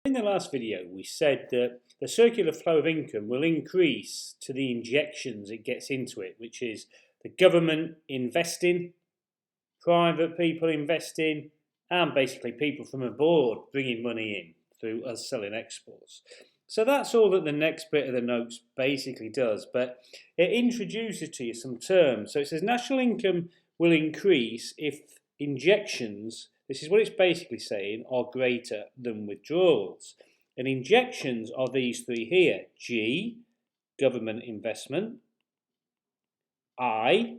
In the last video, we said that the circular flow of income will increase to the injections it gets into it, which is the government investing, private people investing, and basically people from abroad bringing money in through us selling exports. So that's all that the next bit of the notes basically does, but it introduces to you some terms. So it says national income will increase if injections, this is what it's basically saying, are greater than withdrawals. And injections are these three here. G, government investment. I,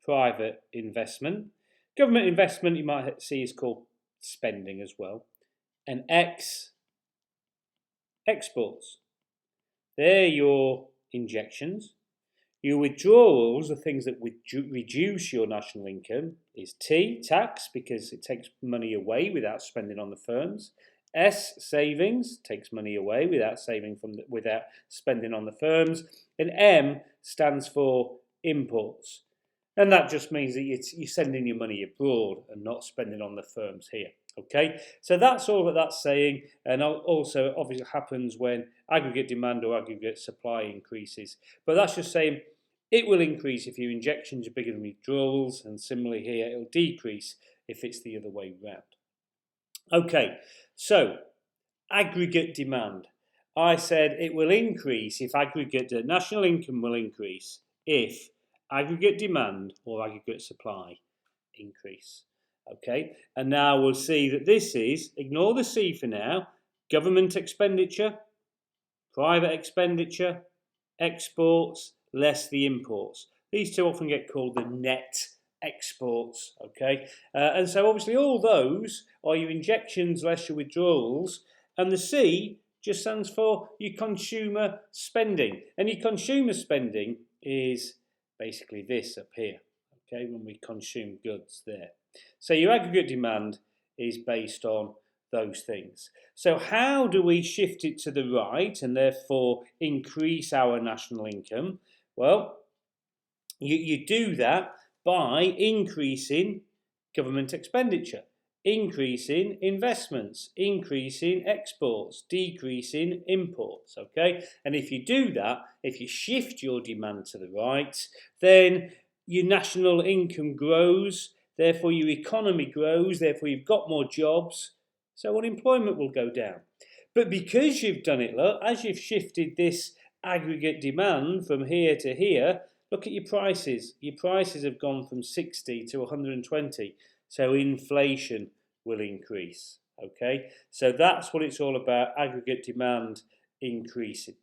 private investment. Government investment you might see is called spending as well. And X, exports. They're your injections. Your withdrawals, the things that reduce your national income, is T, tax, because it takes money away without spending on the firms. S, savings, takes money away without spending on the firms. And M stands for imports. And that just means that you're sending your money abroad and not spending on the firms here. Okay, so that's all that that's saying, and also obviously happens when aggregate demand or aggregate supply increases. But that's just saying it will increase if your injections are bigger than withdrawals, and similarly here it'll decrease if it's the other way round. Okay, so aggregate demand. I said it will increase if the national income will increase if aggregate demand or aggregate supply increase. Okay, and now we'll see that this is, ignore the C for now, government expenditure, private expenditure, exports, less the imports. These two often get called the net exports, okay? And so obviously all those are your injections less your withdrawals, and the C just stands for your consumer spending. And your consumer spending is basically this up here, okay, when we consume goods there. So your aggregate demand is based on those things. So how do we shift it to the right and therefore increase our national income? Well, you do that by increasing government expenditure, increasing investments, increasing exports, decreasing imports, okay? And if you do that, if you shift your demand to the right, then your national income grows, therefore your economy grows, therefore you've got more jobs, so unemployment will go down. But because you've done it, look, as you've shifted this aggregate demand from here to here, look at your prices. Your prices have gone from 60 to 120, so inflation will increase, okay? So that's what it's all about, aggregate demand increasing.